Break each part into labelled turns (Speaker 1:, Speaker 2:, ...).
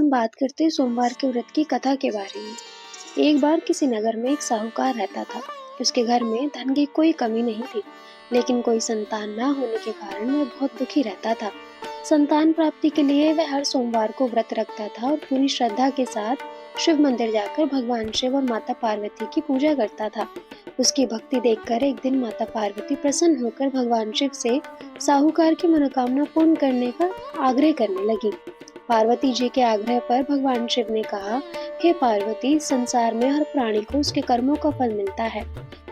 Speaker 1: हम बात करते हैं सोमवार के व्रत की कथा के बारे में। एक बार किसी नगर में एक साहूकार रहता था। उसके घर में धन की कोई कमी नहीं थी, लेकिन कोई संतान न होने के कारण वह बहुत दुखी रहता था। संतान प्राप्ति के लिए वह हर सोमवार को व्रत रखता था और पूरी श्रद्धा के साथ शिव मंदिर जाकर भगवान शिव और माता पार्वती की पूजा करता था। उसकी भक्ति देखकर एक दिन माता पार्वती प्रसन्न होकर भगवान शिव से साहूकार की मनोकामना पूर्ण करने का आग्रह करने लगी। पार्वती जी के आग्रह पर भगवान शिव ने कहा, हे पार्वती, संसार में हर प्राणी को उसके कर्मों का फल मिलता है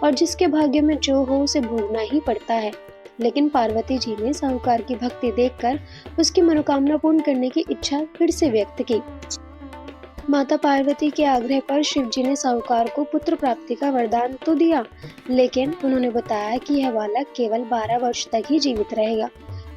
Speaker 1: और जिसके भाग्य में जो हो उसे भोगना ही पड़ता है। लेकिन पार्वती जी ने साहूकार की भक्ति देखकर उसकी मनोकामना पूर्ण करने की इच्छा फिर से व्यक्त की। माता पार्वती के आग्रह पर शिव जी ने साहूकार को पुत्र प्राप्ति का वरदान तो दिया, लेकिन उन्होंने बताया कि यह बालक केवल 12 वर्ष तक ही जीवित रहेगा।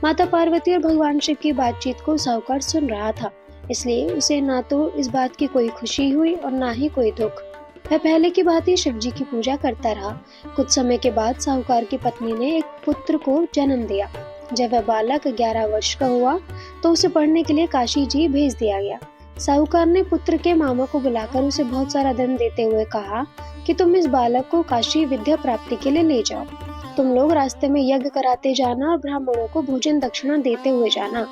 Speaker 1: माता पार्वती और भगवान शिव की बातचीत को साहूकार सुन रहा था, इसलिए उसे ना तो इस बात की कोई खुशी हुई और ना ही कोई दुख। वह पहले की बात ही शिव जी की पूजा करता रहा। कुछ समय के बाद साहूकार की पत्नी ने एक पुत्र को जन्म दिया। जब वह बालक 11 वर्ष का हुआ तो उसे पढ़ने के लिए काशी जी भेज दिया गया। साहूकार ने पुत्र के मामा को बुलाकर उसे बहुत सारा धन देते हुए कहा कि तुम इस बालक को काशी विद्या प्राप्ति के लिए ले जाओ। तुम लोग रास्ते में यज्ञ कराते जाना और ब्राह्मणों को भोजन दक्षिणा देते हुए जाना।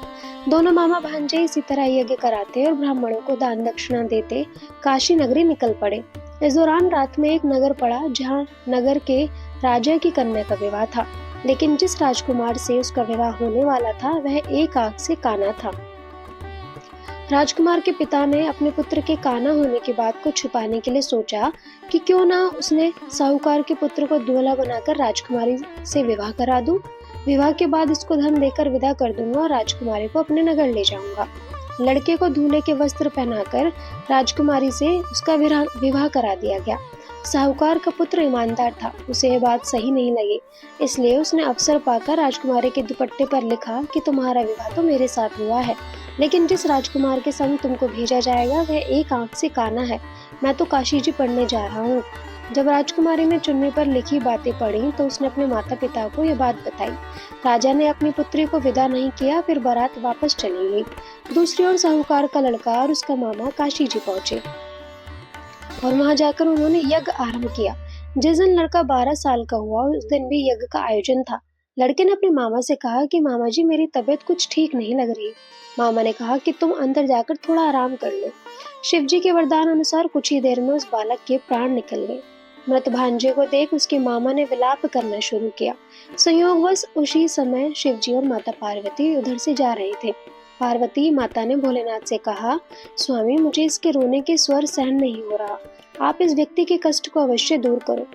Speaker 1: दोनों मामा भांजे इसी तरह यज्ञ कराते और ब्राह्मणों को दान दक्षिणा देते काशी नगरी निकल पड़े। इस दौरान रात में एक नगर पड़ा जहाँ नगर के राजा की कन्या का विवाह था, लेकिन जिस राजकुमार से उसका विवाह होने वाला था वह एक आंख से काना था। राजकुमार के पिता ने अपने पुत्र के काना होने की बात को छुपाने के लिए सोचा कि क्यों ना उसने साहूकार के पुत्र को दूल्हा बनाकर राजकुमारी से विवाह करा दूं। विवाह के बाद इसको धन देकर विदा कर दूंगा और राजकुमारी को अपने नगर ले जाऊंगा। लड़के को दूल्हे के वस्त्र पहनाकर राजकुमारी से उसका विवाह करा दिया गया। साहूकार का पुत्र ईमानदार था, उसे यह बात सही नहीं लगी, इसलिए उसने अवसर पाकर राजकुमारी के दुपट्टे पर लिखा कि तुम्हारा विवाह तो मेरे साथ हुआ है, लेकिन जिस राजकुमार के संग तुमको भेजा जाएगा वह एक आंख से काना है। मैं तो काशी जी पढ़ने जा रहा हूँ। जब राजकुमारी ने चुन्नी पर लिखी बातें पढ़ी तो उसने अपने माता पिता को यह बात बताई। राजा ने अपनी पुत्री को विदा नहीं किया, फिर बारात वापस चली गई। दूसरी ओर साहूकार का लड़का और उसका मामा काशी जी पहुंचे और वहां जाकर उन्होंने यज्ञ आरंभ किया। जिस दिन लड़का 12 साल का हुआ उस दिन भी यज्ञ का आयोजन था। लड़के ने अपने मामा से कहा कि मामा जी, मेरी तबीयत कुछ ठीक नहीं लग रही। मामा ने कहा कि तुम अंदर जाकर थोड़ा आराम कर लो। शिव जी के वरदान अनुसार कुछ ही देर में उस बालक के प्राण निकल गए। मृत भांजे को देख उसके मामा ने विलाप करना शुरू किया। संयोगवश उसी समय शिव जी और माता पार्वती उधर से जा रहे थे। पार्वती माता ने भोलेनाथ से कहा, स्वामी, मुझे इसके रोने के स्वर सहन नहीं हो रहा, आप इस व्यक्ति के कष्ट को अवश्य दूर करो।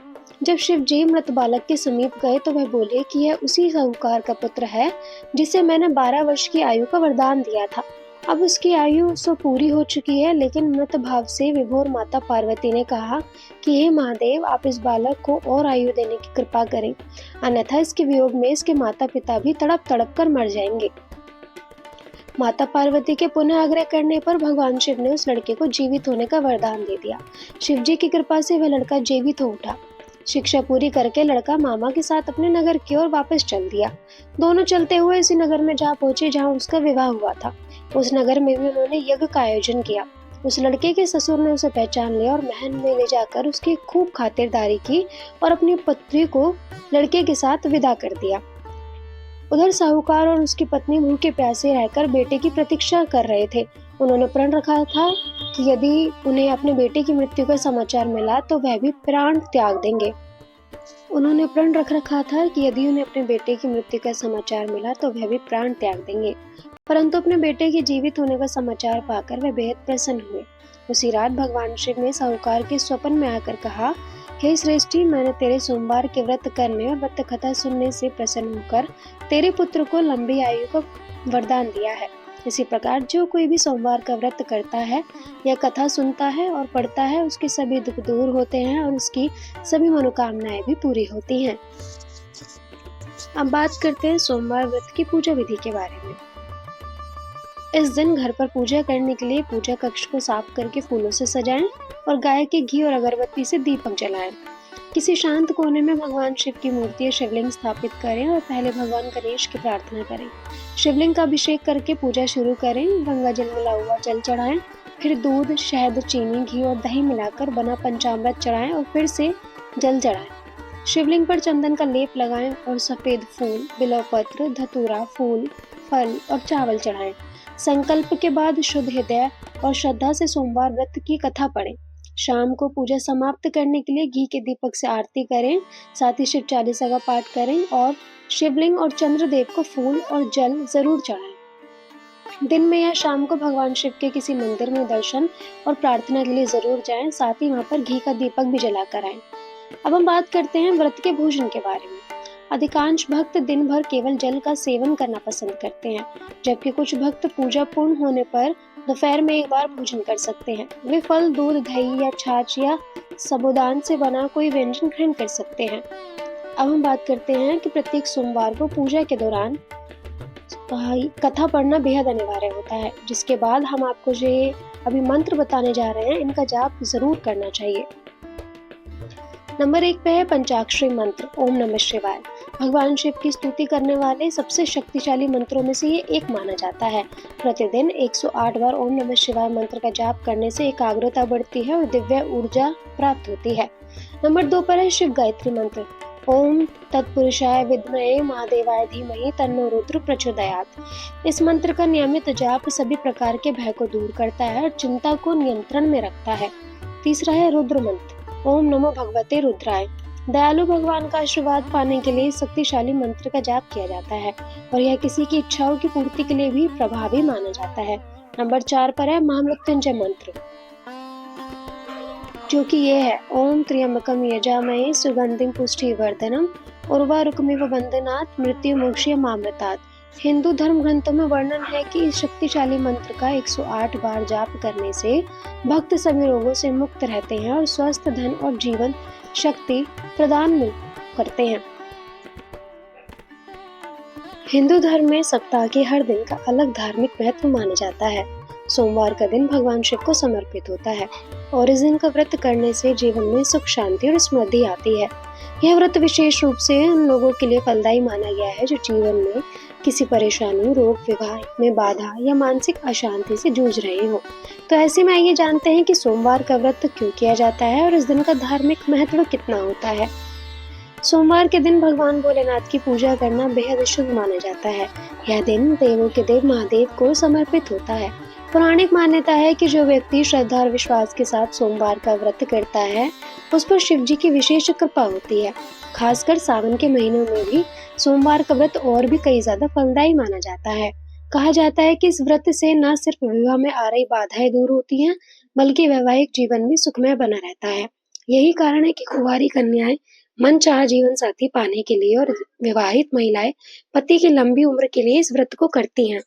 Speaker 1: जब शिव जी मृत बालक के समीप गए तो वह बोले कि यह उसी साहूकार का पुत्र है जिसे मैंने 12 वर्ष की आयु का वरदान दिया था। अब उसकी आयु तो पूरी हो चुकी है, लेकिन मृत भाव से विभोर माता पार्वती ने कहा कि हे महादेव, आप इस बालक को और आयु देने की कृपा करें, अन्यथा इसके वियोग में इसके माता पिता भी तड़प तड़प कर मर जाएंगे। माता पार्वती के पुनः आग्रह करने पर भगवान शिव ने उस लड़के को जीवित होने का वरदान दे दिया। शिव जी की कृपा से वह लड़का जीवित हो उठा। शिक्षा पूरी करके लड़का मामा के साथ अपने नगर की ओर वापस चल दिया। दोनों चलते हुए इसी नगर में जा पहुंचे जहां उसका विवाह हुआ था। उस नगर में भी उन्होंने यज्ञ का आयोजन किया। उस लड़के के ससुर ने उसे पहचान लिया और महल में ले जाकर उसकी खूब खातिरदारी की और अपनी पत्नी को लड़के के साथ विदा कर दिया। उधर साहूकार और उसकी पत्नी भूखे प्यासे रहकर बेटे की प्रतीक्षा कर रहे थे। उन्होंने प्रण रखा था कि यदि उन्हें अपने बेटे की मृत्यु का समाचार मिला तो वह भी प्राण त्याग देंगे। परंतु अपने बेटे के जीवित होने का समाचार पाकर वे बेहद प्रसन्न हुए। उसी रात भगवान शिव ने साहूकार के स्वप्न में आकर कहा, हे श्रेष्ठी, मैंने तेरे सोमवार के व्रत करने और व्रत कथा सुनने से प्रसन्न होकर तेरे पुत्र को लंबी आयु का वरदान दिया है। इसी प्रकार जो कोई भी सोमवार का व्रत करता है या कथा सुनता है और पढ़ता है, उसके सभी दुख दूर होते हैं और उसकी सभी मनोकामनाएं भी पूरी होती हैं। अब बात करते हैं सोमवार व्रत की पूजा विधि के बारे में। इस दिन घर पर पूजा करने के लिए पूजा कक्ष को साफ करके फूलों से सजाएं और गाय के घी और अगरबत्ती से दीपक जलाएं। किसी शांत कोने में भगवान शिव की मूर्ति या शिवलिंग स्थापित करें और पहले भगवान गणेश की प्रार्थना करें। शिवलिंग का अभिषेक करके पूजा शुरू करें। गंगा जल मिला हुआ जल चढ़ाएं, फिर दूध, शहद, चीनी, घी और दही मिलाकर बना पंचामृत चढ़ाएं और फिर से जल चढ़ाएं। शिवलिंग पर चंदन का लेप लगाएं और सफेद फूल, बिल्वपत्र, धतूरा, फूल, फल और चावल चढ़ाएं। संकल्प के बाद शुद्ध हृदय और श्रद्धा से सोमवार व्रत की कथा पढ़ें। शाम को पूजा समाप्त करने के लिए घी के दीपक से आरती करें, साथ ही शिव चालीसा का पाठ करें और शिवलिंग और चंद्रदेव को फूल और जल जरूर चढ़ाएं। दिन में या शाम को भगवान शिव के किसी मंदिर में दर्शन और प्रार्थना के लिए जरूर जाएं, साथ ही वहां पर घी का दीपक भी जलाकर आएं। अब हम बात करते हैं व्रत के भोजन के बारे में। अधिकांश भक्त दिन भर केवल जल का सेवन करना पसंद करते हैं, जबकि कुछ भक्त पूजा पूर्ण होने पर दोपहर में एक बार भोजन कर सकते हैं। वे फल, दूध, दही या छाछ या साबूदान से बना कोई व्यंजन ग्रहण कर सकते हैं। अब हम बात करते हैं कि प्रत्येक सोमवार को पूजा के दौरान कथा पढ़ना बेहद अनिवार्य होता है, जिसके बाद हम आपको जो अभी मंत्र बताने जा रहे हैं इनका जाप जरूर करना चाहिए। नंबर 1 पे है पंचाक्षरी मंत्र, ओम नमः शिवाय। भगवान शिव की स्तुति करने वाले सबसे शक्तिशाली मंत्रों में से ये एक माना जाता है। प्रतिदिन 108 बार ओम नमः शिवाय मंत्र का जाप करने से एकाग्रता बढ़ती है और दिव्य ऊर्जा प्राप्त होती है। नंबर 2 पर है शिव गायत्री मंत्र, ओम तत्पुरुषाय विद्महे महादेवाय धीमहि तन्नो रुद्र प्रचोदयात्। इस मंत्र का नियमित जाप सभी प्रकार के भय को दूर करता है और चिंता को नियंत्रण में रखता है। तीसरा है रुद्र मंत्र, ओम नमो भगवते रुद्राय। दयालु भगवान का आशीर्वाद पाने के लिए शक्तिशाली मंत्र का जाप किया जाता है और यह किसी की इच्छाओं की पूर्ति के लिए भी प्रभावी माना जाता है। नंबर 4 पर है महामृत्युंजय मंत्र, जो कि ये है, ओम त्र्यंबकम यजामहे सुगंधिम पुष्टिवर्धनम उर्वारुकमिव बंधनात् मृत्यु मोक्ष मामृतात्। हिंदू धर्म ग्रंथों में वर्णन है कि इस शक्तिशाली मंत्र का 108 बार जाप करने से भक्त सभी रोगों से मुक्त रहते हैं और स्वस्थ, धन और जीवन शक्ति प्रदान करते हैं। हिंदू धर्म में सप्ताह के हर दिन का अलग धार्मिक महत्व माना जाता है। सोमवार का दिन भगवान शिव को समर्पित होता है और इस दिन का व्रत करने से जीवन में सुख, शांति और समृद्धि आती है। यह व्रत विशेष रूप से उन लोगों के लिए फलदायी माना गया है जो जीवन में किसी परेशानी, रोग, विवाह में बाधा या मानसिक अशांति से जूझ रहे हो। तो ऐसे में आइए जानते हैं कि सोमवार का व्रत क्यों किया जाता है और इस दिन का धार्मिक महत्व कितना होता है। सोमवार के दिन भगवान भोलेनाथ की पूजा करना बेहद शुभ माना जाता है। यह दिन देवों के देव महादेव को समर्पित होता है। पौराणिक मान्यता है कि जो व्यक्ति श्रद्धा और विश्वास के साथ सोमवार का व्रत करता है उस पर शिव जी की विशेष कृपा होती है। खासकर सावन के महीनों में भी सोमवार का व्रत और भी कई ज्यादा फलदायी माना जाता है। कहा जाता है कि इस व्रत से न सिर्फ विवाह में आ रही बाधाएं दूर होती हैं, बल्कि वैवाहिक जीवन भी सुखमय बना रहता है। यही कारण है कि कुंवारी कन्याएं मनचाहा जीवन साथी पाने के लिए और विवाहित महिलाएं पति की लंबी उम्र के लिए इस व्रत को करती हैं।